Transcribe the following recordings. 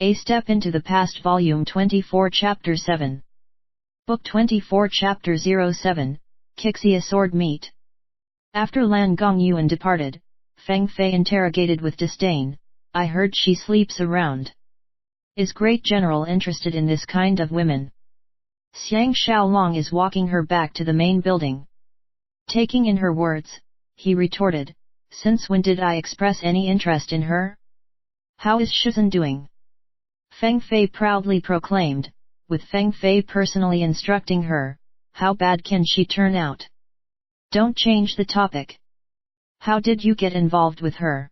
A Step into the Past Volume 24 Chapter 7 Book 24 Chapter 07, Qixia Sword Meet. After Lan Gongyuan departed, Feng Fei interrogated with disdain, I heard she sleeps around. Is Great General interested in this kind of women? Xiang Xiaolong is walking her back to the main building. Taking in her words, he retorted, since when did I express any interest in her? How is Shizhen doing? Feng Fei proudly proclaimed, with Feng Fei personally instructing her, how bad can she turn out? Don't change the topic. How did you get involved with her?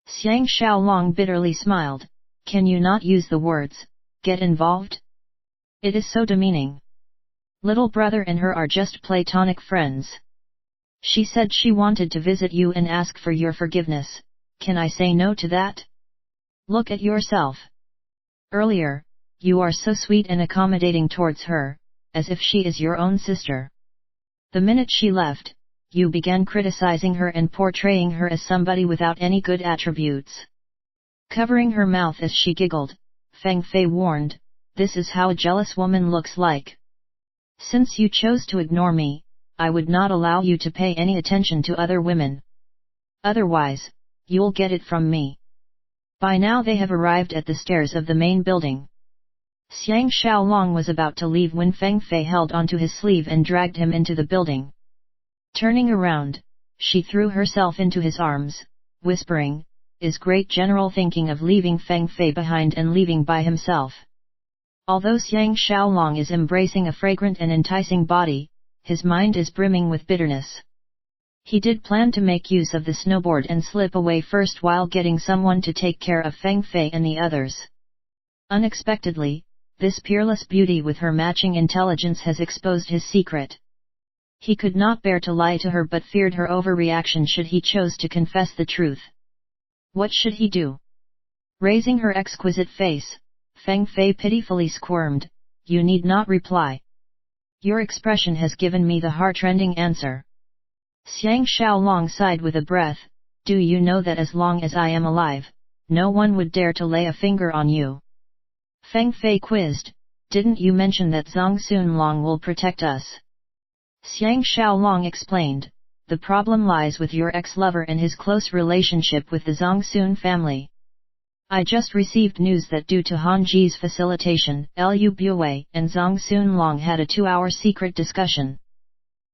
Xiang Xiaolong bitterly smiled, can you not use the words, get involved? It is so demeaning. Little brother and her are just platonic friends. She said she wanted to visit you and ask for your forgiveness, can I say no to that? Look at yourself. Earlier, you are so sweet and accommodating towards her, as if she is your own sister. The minute she left, you began criticizing her and portraying her as somebody without any good attributes. Covering her mouth as she giggled, Feng Fei warned, this is how a jealous woman looks like. Since you chose to ignore me, I would not allow you to pay any attention to other women. Otherwise, you'll get it from me. By now they have arrived at the stairs of the main building. Xiang Xiaolong was about to leave when Feng Fei held onto his sleeve and dragged him into the building. Turning around, she threw herself into his arms, whispering, is Great General thinking of leaving Feng Fei behind and leaving by himself? Although Xiang Xiaolong is embracing a fragrant and enticing body, his mind is brimming with bitterness. He did plan to make use of the snowboard and slip away first while getting someone to take care of Feng Fei and the others. Unexpectedly, this peerless beauty with her matching intelligence has exposed his secret. He could not bear to lie to her but feared her overreaction should he choose to confess the truth. What should he do? Raising her exquisite face, Feng Fei pitifully squirmed, you need not reply. Your expression has given me the heart-rending answer. Xiang Xiaolong sighed with a breath, do you know that as long as I am alive, no one would dare to lay a finger on you? Feng Fei quizzed, didn't you mention that Zhang Xunlong will protect us? Xiang Xiaolong explained, the problem lies with your ex-lover and his close relationship with the Zhang Xun family. I just received news that due to Han Ji's facilitation, Liu Buwei and Zhang Xunlong had a 2-hour secret discussion.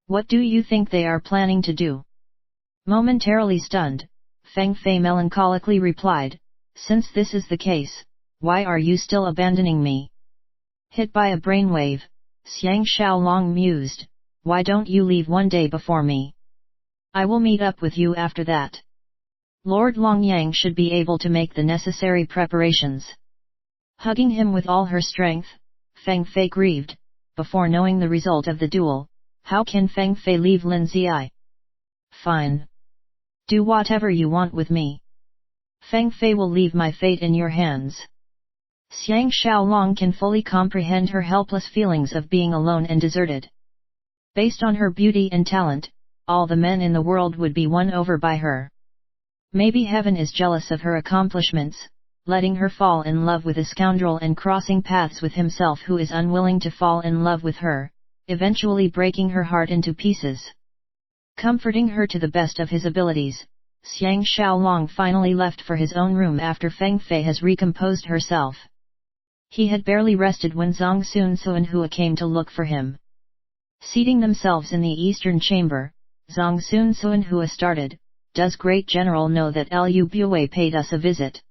What do you think they are planning to do? Momentarily stunned, Feng Fei melancholically replied, since this is the case, why are you still abandoning me? Hit by a brainwave, Xiang Xiaolong mused, why don't you leave one day before me? I will meet up with you after that. Lord Longyang should be able to make the necessary preparations. Hugging him with all her strength, Feng Fei grieved, before knowing the result of the duel, how can Feng Fei leave Lin Ziyi? Fine. Do whatever you want with me. Feng Fei will leave my fate in your hands. Xiang Xiaolong can fully comprehend her helpless feelings of being alone and deserted. Based on her beauty and talent, all the men in the world would be won over by her. Maybe heaven is jealous of her accomplishments, letting her fall in love with a scoundrel and crossing paths with himself who is unwilling to fall in love with her, eventually breaking her heart into pieces. Comforting her to the best of his abilities, Xiang Xiaolong finally left for his own room after Feng Fei has recomposed herself. He had barely rested when Zhang Xunhua came to look for him. Seating themselves in the eastern chamber, Zhang Xunhua started, does Great General know that Liu Buwei paid us a visit?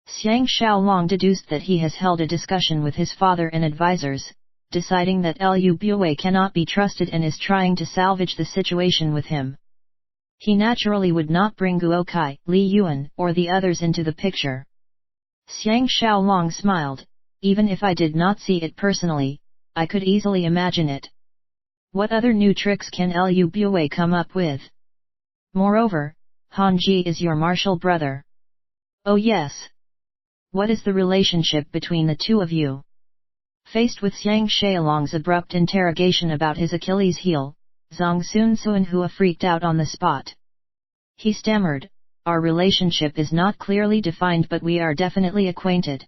Xiang Xiaolong deduced that he has held a discussion with his father and advisors, deciding that Liu Buwei cannot be trusted and is trying to salvage the situation with him. He naturally would not bring Guo Kai, Li Yuan, or the others into the picture. Xiang Xiaolong smiled, even if I did not see it personally, I could easily imagine it. What other new tricks can Liu Buwei come up with? Moreover, Han Ji is your martial brother. Oh yes. What is the relationship between the two of you? Faced with Xiang Xiaolong's abrupt interrogation about his Achilles heel, Zhang Xunhua freaked out on the spot. He stammered, our relationship is not clearly defined but we are definitely acquainted.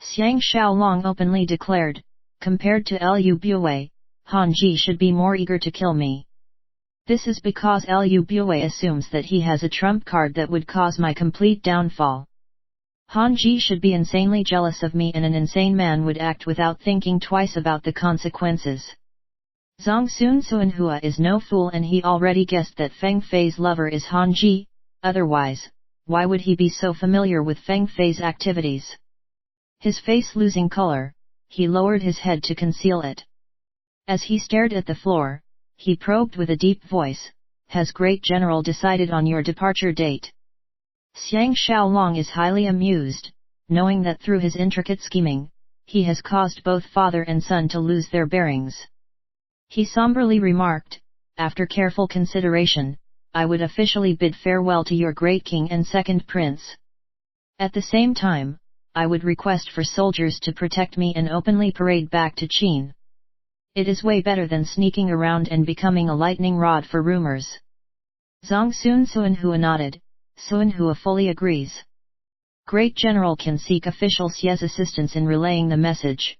Xiang Xiaolong openly declared, compared to Lu Bue, Han Ji should be more eager to kill me. This is because Lu Bue assumes that he has a trump card that would cause my complete downfall. Han Ji should be insanely jealous of me, and an insane man would act without thinking twice about the consequences. Zhang Sun Suanhua is no fool, and he already guessed that Feng Fei's lover is Han Ji, otherwise, why would he be so familiar with Feng Fei's activities? His face losing color, he lowered his head to conceal it. As he stared at the floor, he probed with a deep voice, "Has Great General decided on your departure date?" Xiang Xiaolong is highly amused, knowing that through his intricate scheming, he has caused both father and son to lose their bearings. He somberly remarked, "After careful consideration, I would officially bid farewell to your great king and second prince. At the same time, I would request for soldiers to protect me and openly parade back to Qin. It is way better than sneaking around and becoming a lightning rod for rumors." Zhang Sun Suanhua nodded. Suanhua fully agrees. Great General can seek official Xie's assistance in relaying the message.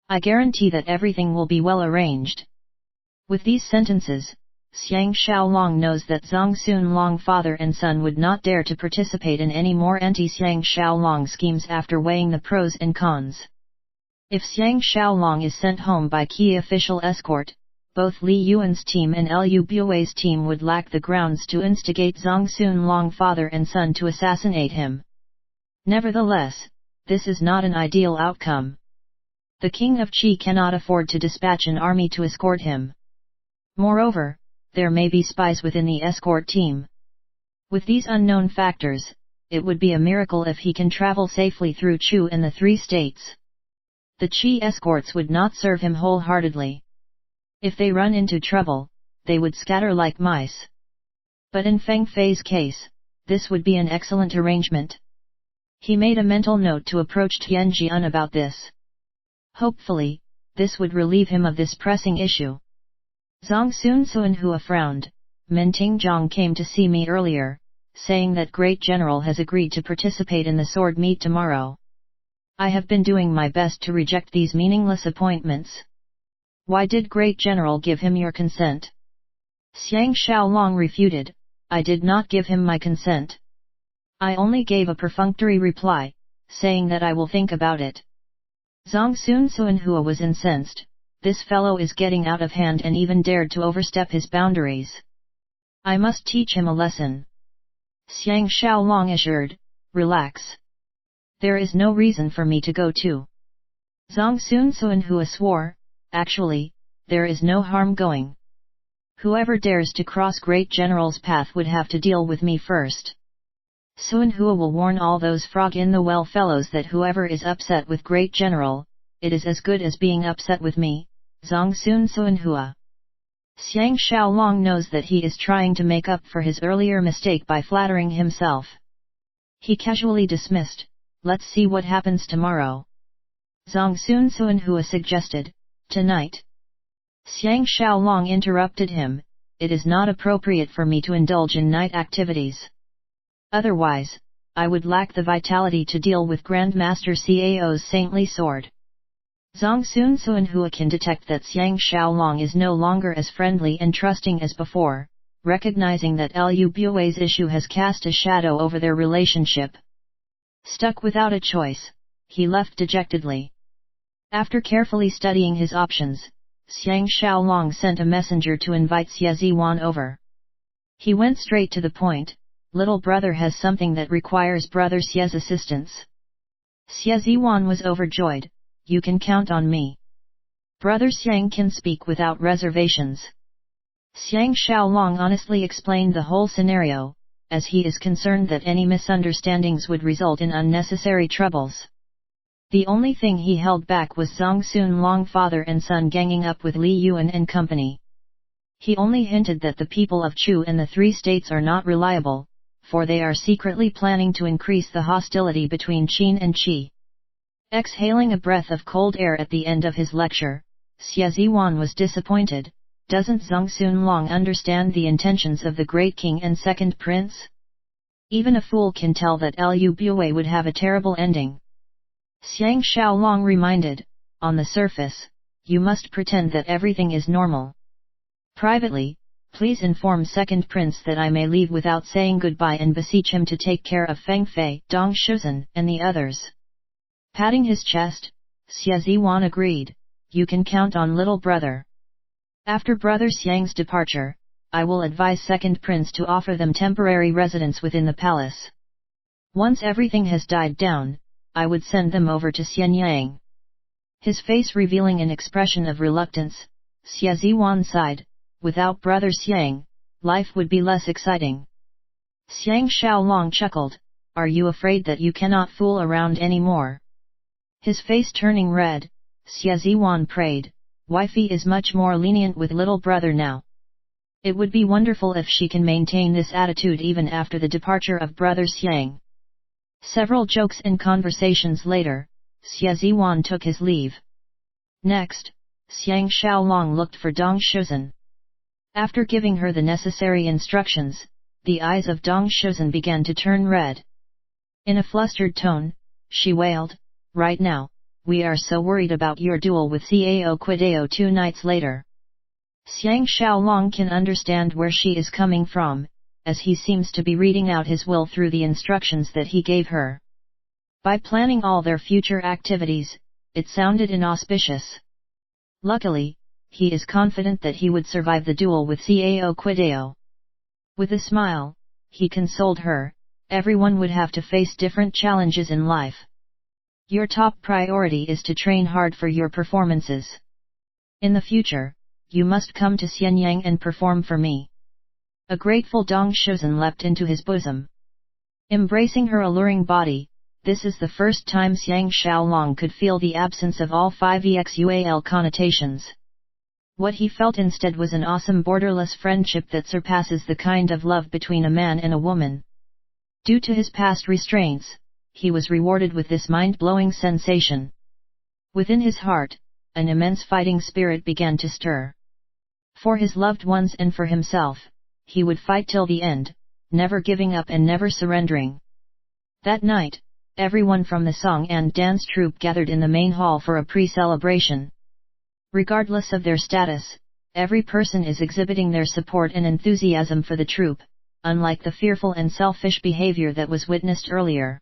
I guarantee that everything will be well arranged. With these sentences, Xiang Xiaolong knows that Zhang Sunlong father and son would not dare to participate in any more anti-Xiang Xiaolong schemes after weighing the pros and cons. If Xiang Xiaolong is sent home by key official escort, both Li Yuan's team and Lu Bue's team would lack the grounds to instigate Zhang Sunlong father and son to assassinate him. Nevertheless, this is not an ideal outcome. The king of Qi cannot afford to dispatch an army to escort him. Moreover, there may be spies within the escort team. With these unknown factors, it would be a miracle if he can travel safely through Chu and the three states. The Qi escorts would not serve him wholeheartedly. If they run into trouble, they would scatter like mice. But in Feng Fei's case, this would be an excellent arrangement. He made a mental note to approach Tianjian about this. Hopefully, this would relieve him of this pressing issue. Zhang Sun Suanhua frowned. "Min Tingzhong came to see me earlier, saying that Great General has agreed to participate in the sword meet tomorrow. I have been doing my best to reject these meaningless appointments. Why did Great General give him your consent?" Xiang Xiaolong refuted, "I did not give him my consent. I only gave a perfunctory reply, saying that I will think about it." Zhang Sun Suanhua was incensed. This fellow is getting out of hand and even dared to overstep his boundaries. I must teach him a lesson. Xiang Xiaolong assured, "Relax. There is no reason for me to go too." Zhang Sun Suanhua swore, "Actually, there is no harm going. Whoever dares to cross Great General's path would have to deal with me first. Suanhua will warn all those frog-in-the-well fellows that whoever is upset with Great General, it is as good as being upset with me." Zhang Sun Suanhua. Xiang Xiaolong knows that he is trying to make up for his earlier mistake by flattering himself. He casually dismissed, "Let's see what happens tomorrow." Zhang Sun Suanhua suggested, "Tonight." Xiang Xiaolong interrupted him, "It is not appropriate for me to indulge in night activities. Otherwise, I would lack the vitality to deal with Grandmaster Cao's saintly sword." Zhang Sun Suanhua can detect that Xiang Xiaolong is no longer as friendly and trusting as before, recognizing that Lu Bue's issue has cast a shadow over their relationship. Stuck without a choice, he left dejectedly. After carefully studying his options, Xiang Xiaolong sent a messenger to invite Xie Ziwan over. He went straight to the point, "Little brother has something that requires brother Xie's assistance." Xie Ziwan was overjoyed, "You can count on me. Brother Xiang can speak without reservations." Xiang Xiaolong honestly explained the whole scenario, as he is concerned that any misunderstandings would result in unnecessary troubles. The only thing he held back was Zhang Sunlong father and son ganging up with Li Yuan and company. He only hinted that the people of Chu and the three states are not reliable, for they are secretly planning to increase the hostility between Qin and Qi. Exhaling a breath of cold air at the end of his lecture, Xie Ziwan was disappointed. Doesn't Zhang Sunlong understand the intentions of the great king and second prince? Even a fool can tell that Lu Bue would have a terrible ending. Xiang Xiaolong reminded, on the surface, you must pretend that everything is normal. Privately, please inform second prince that I may leave without saying goodbye and beseech him to take care of Feng Fei, Dong Shuzhen, and the others. Patting his chest, Xie Ziwan agreed, you can count on little brother. After brother Xiang's departure, I will advise second prince to offer them temporary residence within the palace. Once everything has died down, I would send them over to Xianyang. His face revealing an expression of reluctance, Xie Ziwan sighed, without brother Xiang, life would be less exciting. Xiang Xiaolong chuckled, are you afraid that you cannot fool around anymore? His face turning red, Xie Ziwan prayed, wifey is much more lenient with little brother now. It would be wonderful if she can maintain this attitude even after the departure of brother Xiang. Several jokes and conversations later, Xie Ziwan took his leave. Next, Xiang Xiaolong looked for Dong Shuzhen. After giving her the necessary instructions, the eyes of Dong Shuzhen began to turn red. In a flustered tone, she wailed, right now, we are so worried about your duel with Cao Quidao 2 nights later. Xiang Xiaolong can understand where she is coming from, as he seems to be reading out his will through the instructions that he gave her. By planning all their future activities, it sounded inauspicious. Luckily, he is confident that he would survive the duel with Cao Quidao. With a smile, he consoled her, everyone would have to face different challenges in life. Your top priority is to train hard for your performances. In the future, you must come to Xianyang and perform for me. A grateful Dong Shuzhen leapt into his bosom. Embracing her alluring body, this is the first time Xiang Xiaolong could feel the absence of all 5 exual connotations. What he felt instead was an awesome borderless friendship that surpasses the kind of love between a man and a woman. Due to his past restraints, he was rewarded with this mind-blowing sensation. Within his heart, an immense fighting spirit began to stir. For his loved ones and for himself, he would fight till the end, never giving up and never surrendering. That night, everyone from the song and dance troupe gathered in the main hall for a pre-celebration. Regardless of their status, every person is exhibiting their support and enthusiasm for the troupe, unlike the fearful and selfish behavior that was witnessed earlier.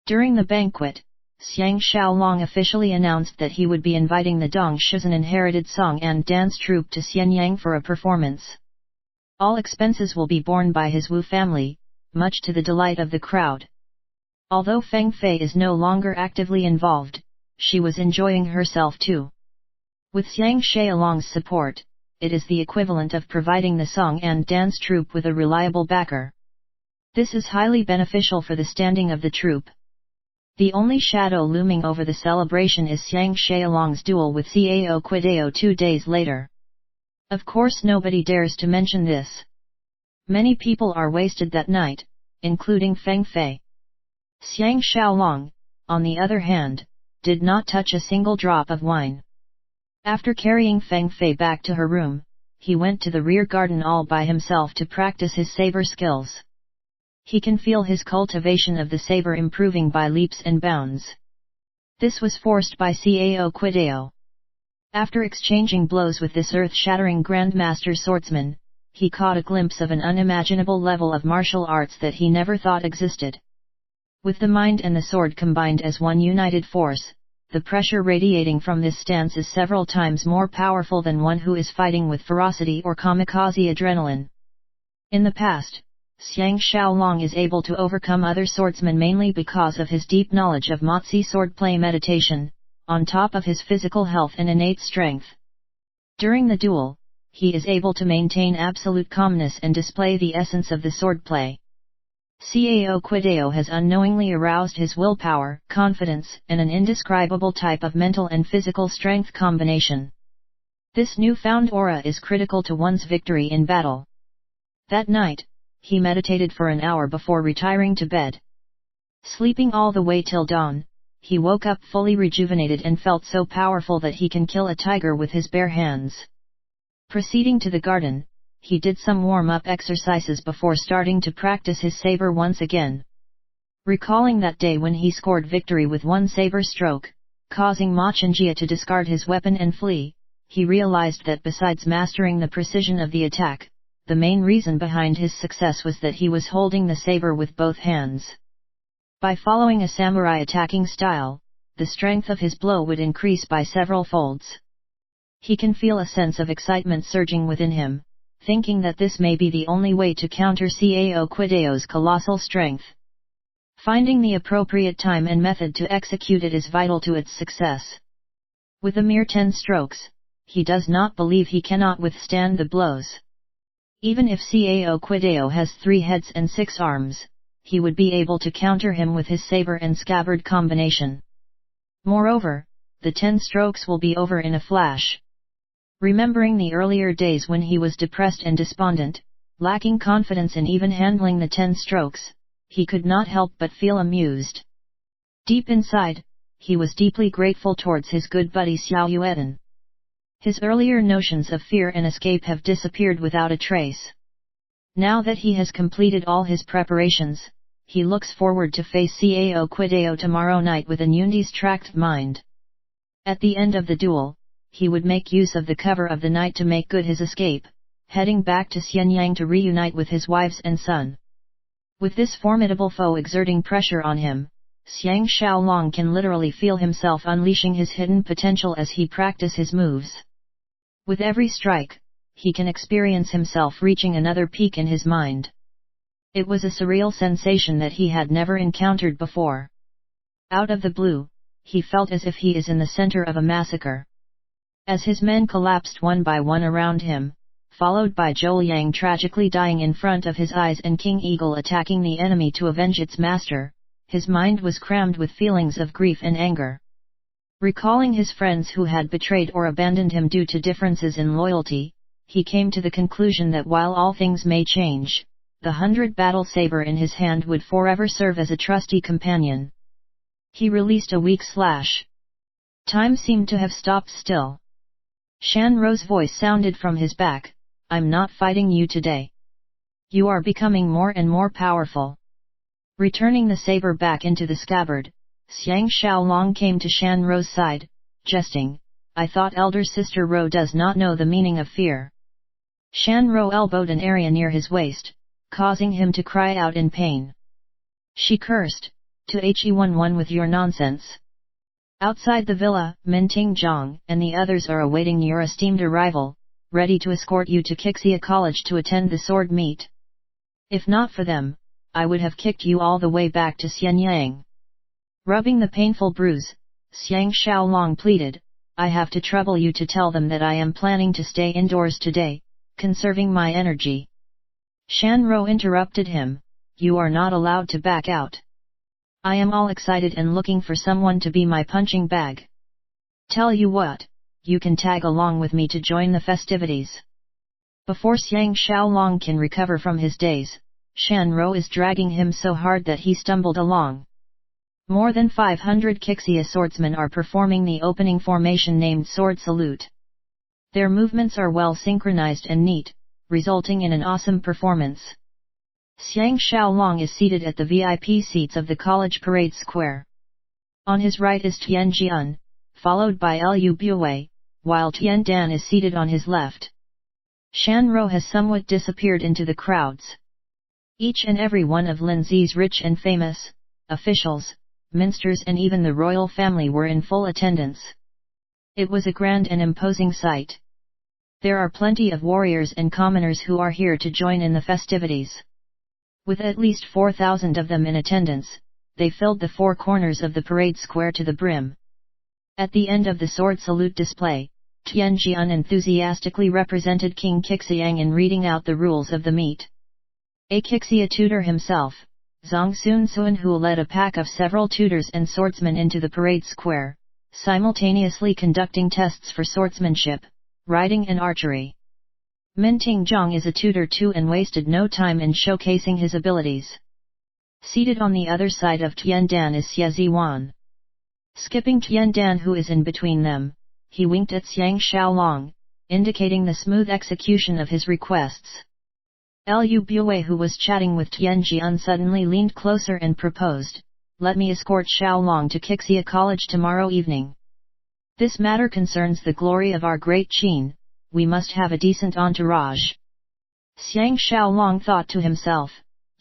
During the banquet, Xiang Xiaolong officially announced that he would be inviting the Dong Shuzhen inherited song and dance troupe to Xianyang for a performance. All expenses will be borne by his Wu family, much to the delight of the crowd. Although Feng Fei is no longer actively involved, she was enjoying herself too. With Xiang Xiaolong's support, it is the equivalent of providing the song and dance troupe with a reliable backer. This is highly beneficial for the standing of the troupe. The only shadow looming over the celebration is Xiang Xiaolong's duel with Cao Quidao 2 days later. Of course nobody dares to mention this. Many people are wasted that night, including Feng Fei. Xiang Xiaolong, on the other hand, did not touch a single drop of wine. After carrying Feng Fei back to her room, he went to the rear garden all by himself to practice his saber skills. He can feel his cultivation of the saber improving by leaps and bounds. This was forced by Cao Quidao. After exchanging blows with this earth-shattering Grandmaster swordsman, he caught a glimpse of an unimaginable level of martial arts that he never thought existed. With the mind and the sword combined as one united force, the pressure radiating from this stance is several times more powerful than one who is fighting with ferocity or kamikaze adrenaline. In the past, Xiang Xiaolong is able to overcome other swordsmen mainly because of his deep knowledge of Mozi swordplay meditation, on top of his physical health and innate strength. During the duel, he is able to maintain absolute calmness and display the essence of the swordplay. Cao Quidao has unknowingly aroused his willpower, confidence, and an indescribable type of mental and physical strength combination. This newfound aura is critical to one's victory in battle. That night, he meditated for an hour before retiring to bed. Sleeping all the way till dawn, he woke up fully rejuvenated and felt so powerful that he can kill a tiger with his bare hands. Proceeding to the garden, he did some warm-up exercises before starting to practice his saber once again. Recalling that day when he scored victory with one saber stroke, causing Ma Qixia to discard his weapon and flee, he realized that besides mastering the precision of the attack, the main reason behind his success was that he was holding the saber with both hands. By following a samurai attacking style, the strength of his blow would increase by several folds. He can feel a sense of excitement surging within him, thinking that this may be the only way to counter Cao's colossal strength. Finding the appropriate time and method to execute it is vital to its success. With a mere 10 strokes, he does not believe he cannot withstand the blows. Even if Cao has 3 heads and 6 arms, he would be able to counter him with his saber and scabbard combination. Moreover, the 10 strokes will be over in a flash. Remembering the earlier days when he was depressed and despondent, lacking confidence in even handling the 10 strokes, he could not help but feel amused. Deep inside, he was deeply grateful towards his good buddy Xiao Yuan. His earlier notions of fear and escape have disappeared without a trace. Now that he has completed all his preparations, he looks forward to face Cao tomorrow night with an undistracted mind. At the end of the duel, he would make use of the cover of the night to make good his escape, heading back to Xianyang to reunite with his wives and son. With this formidable foe exerting pressure on him, Xiang Xiaolong can literally feel himself unleashing his hidden potential as he practices his moves. With every strike, he can experience himself reaching another peak in his mind. It was a surreal sensation that he had never encountered before. Out of the blue, he felt as if he is in the center of a massacre. As his men collapsed one by one around him, followed by Zhou Yang tragically dying in front of his eyes and King Eagle attacking the enemy to avenge its master, his mind was crammed with feelings of grief and anger. Recalling his friends who had betrayed or abandoned him due to differences in loyalty, he came to the conclusion that while all things may change, the 100 battle saber in his hand would forever serve as a trusty companion. He released a weak slash. Time seemed to have stopped still. Shan Ro's voice sounded from his back, "I'm not fighting you today. You are becoming more and more powerful." Returning the saber back into the scabbard, Xiang Xiaolong came to Shan Ro's side, jesting, "I thought elder sister Ro does not know the meaning of fear." Shan Ro elbowed an area near his waist, causing him to cry out in pain. She cursed, "To he with your nonsense." Outside the villa, Minting Zhang and the others are awaiting your esteemed arrival, ready to escort you to Qixia College to attend the sword meet. If not for them, I would have kicked you all the way back to Xianyang. Rubbing the painful bruise, Xiang Xiaolong pleaded, "I have to trouble you to tell them that I am planning to stay indoors today, conserving my energy." Shan Ro interrupted him, "You are not allowed to back out. I am all excited and looking for someone to be my punching bag. Tell you what, you can tag along with me to join the festivities." Before Xiang Xiaolong can recover from his daze, Shan Ro is dragging him so hard that he stumbled along. More than 500 Qixia swordsmen are performing the opening formation named Sword Salute. Their movements are well synchronized and neat, resulting in an awesome performance. Xiang Xiaolong is seated at the VIP seats of the college parade square. On his right is Tian Jian, followed by Lu Buwei, while Tian Dan is seated on his left. Shan Ro has somewhat disappeared into the crowds. Each and every one of Linzi's rich and famous officials, ministers and even the royal family were in full attendance. It was a grand and imposing sight. There are plenty of warriors and commoners who are here to join in the festivities. With at least 4,000 of them in attendance, they filled the 4 corners of the parade square to the brim. At the end of the sword salute display, Tian Jian enthusiastically represented King Qixiang in reading out the rules of the meet. A Qixia tutor himself, Zhang Sunsuan, who led a pack of several tutors and swordsmen into the parade square, simultaneously conducting tests for swordsmanship, riding and archery. Minting Zhang is a tutor too and wasted no time in showcasing his abilities. Seated on the other side of Tian Dan is Xie Ziwan. Skipping Tian Dan, who is in between them, he winked at Xiang Xiaolong, indicating the smooth execution of his requests. Lu Bue, who was chatting with Tianjian, suddenly leaned closer and proposed, "Let me escort Xiaolong to Qixia College tomorrow evening. This matter concerns the glory of our great Qin, we must have a decent entourage." Xiang Xiaolong thought to himself,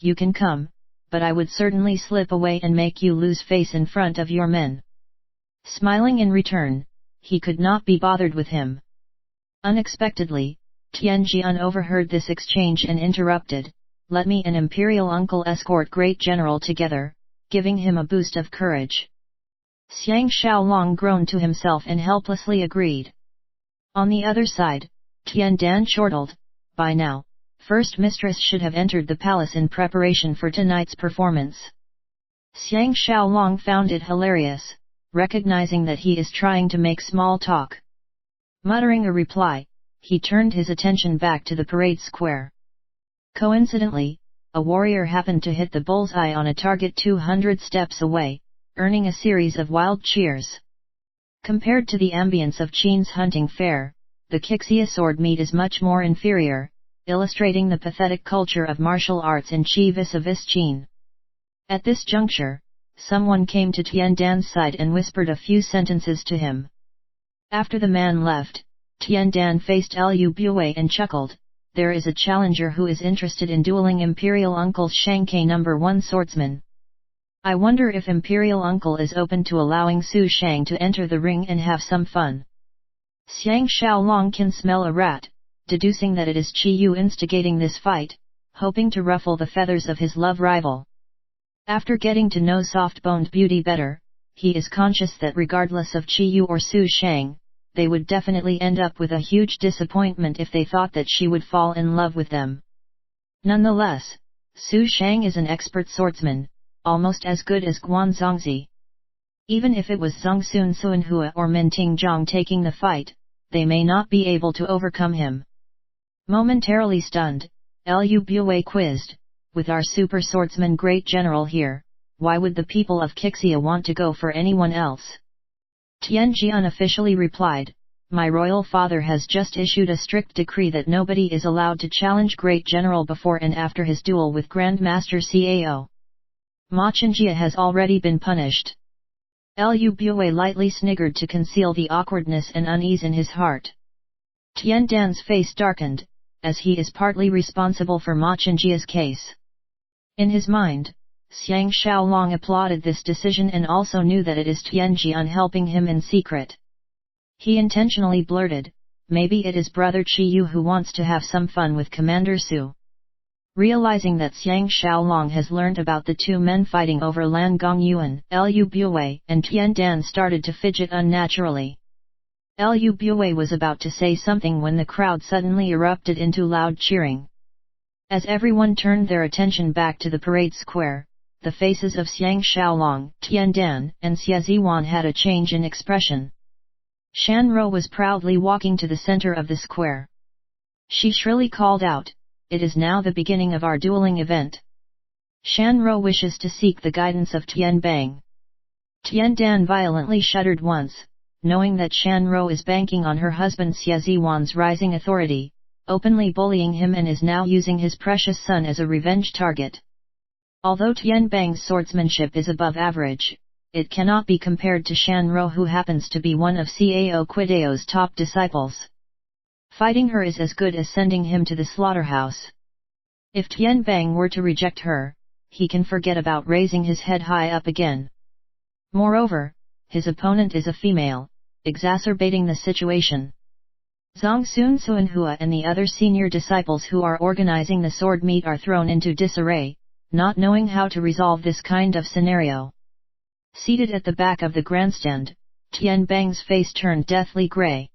"You can come, but I would certainly slip away and make you lose face in front of your men." Smiling in return, he could not be bothered with him. Unexpectedly, Tianjian overheard this exchange and interrupted, "Let me and Imperial Uncle escort Great General together," giving him a boost of courage. Xiang Xiaolong groaned to himself and helplessly agreed. On the other side, Tiandan chortled, "By now, First Mistress should have entered the palace in preparation for tonight's performance." Xiang Xiaolong found it hilarious, recognizing that he is trying to make small talk. Muttering a reply, he turned his attention back to the parade square. Coincidentally, a warrior happened to hit the bullseye on a target 200 steps away, earning a series of wild cheers. Compared to the ambience of Qin's hunting fair, the Qixia sword meet is much more inferior, illustrating the pathetic culture of martial arts in Qi vis-a-vis Qin. At this juncture, someone came to Tiandan's side and whispered a few sentences to him. After the man left, Tiandan faced Lu Bue and chuckled, "There is a challenger who is interested in dueling Imperial Uncle Shangke #1 swordsman. I wonder if Imperial Uncle is open to allowing Su Shang to enter the ring and have some fun." Xiang Xiaolong can smell a rat, deducing that it is Qi Yu instigating this fight, hoping to ruffle the feathers of his love rival. After getting to know soft-boned beauty better, he is conscious that regardless of Qi Yu or Su Shang, they would definitely end up with a huge disappointment if they thought that she would fall in love with them. Nonetheless, Su Shang is an expert swordsman, almost as good as Guan Zongzi. Even if it was Zongsun Suanhua or Minting Zhang taking the fight, they may not be able to overcome him. Momentarily stunned, Lu Bue quizzed, "With our super swordsman Great General here, why would the people of Qixia want to go for anyone else?" Tianjian officially replied, "My royal father has just issued a strict decree that nobody is allowed to challenge Great General before and after his duel with Grandmaster Cao. Ma Qingjia has already been punished." Lu Bue lightly sniggered to conceal the awkwardness and unease in his heart. Tiandan's face darkened, as he is partly responsible for Ma Qingjia's case. In his mind, Xiang Xiaolong applauded this decision and also knew that it is Tianjian helping him in secret. He intentionally blurted, "Maybe it is brother Qi Yu who wants to have some fun with Commander Su." Realizing that Xiang Xiaolong has learned about the two men fighting over Lan Gongyuan, Lu Bue and Tiandan started to fidget unnaturally. Lu Bue was about to say something when the crowd suddenly erupted into loud cheering. As everyone turned their attention back to the parade square, the faces of Xiang Xiaolong, Tiandan, and Xia Ziwan had a change in expression. Shan Ro was proudly walking to the center of the square. She shrilly called out, "It is now the beginning of our dueling event. Shan Ro wishes to seek the guidance of Tian Bang." Tiandan violently shuddered once, knowing that Shan Ro is banking on her husband Xia Ziwan's rising authority, openly bullying him and is now using his precious son as a revenge target. Although Tian Bang's swordsmanship is above average, it cannot be compared to Shan Ro, who happens to be one of Cao Quideo's top disciples. Fighting her is as good as sending him to the slaughterhouse. If Tian Bang were to reject her, he can forget about raising his head high up again. Moreover, his opponent is a female, exacerbating the situation. Zongsun Suanhua and the other senior disciples who are organizing the sword meet are thrown into disarray, not knowing how to resolve this kind of scenario. Seated at the back of the grandstand, Tian Bang's face turned deathly grey.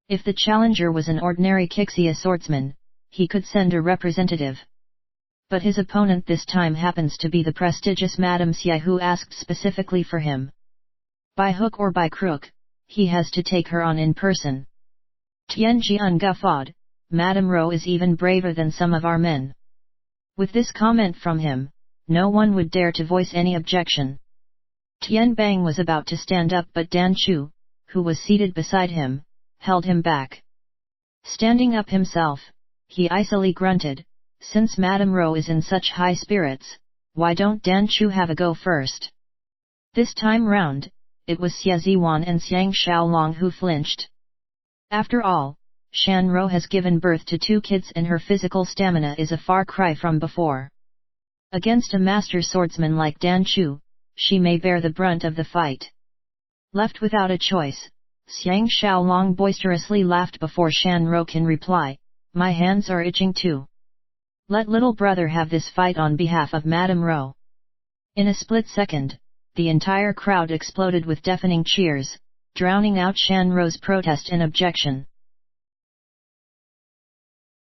If the challenger was an ordinary Qixia swordsman, he could send a representative. But his opponent this time happens to be the prestigious Madame Xia, who asked specifically for him. By hook or by crook, he has to take her on in person. Tianjian guffawed, "Madame Ro is even braver than some of our men." With this comment from him, no one would dare to voice any objection. Tian Bang was about to stand up, but Dan Chu, who was seated beside him, held him back. Standing up himself, he icily grunted, Since Madame Ro is in such high spirits, why don't Dan Chu have a go first? This time round, it was Xie Ziwan and Xiang Xiaolong who flinched. After all, Shan Ro has given birth to 2 kids and her physical stamina is a far cry from before. Against a master swordsman like Dan Chu, she may bear the brunt of the fight. Left without a choice, Xiang Xiaolong boisterously laughed before Shan Ro can reply, "My hands are itching too. Let little brother have this fight on behalf of Madame Ro." In a split second, the entire crowd exploded with deafening cheers, drowning out Shan Ro's protest and objection.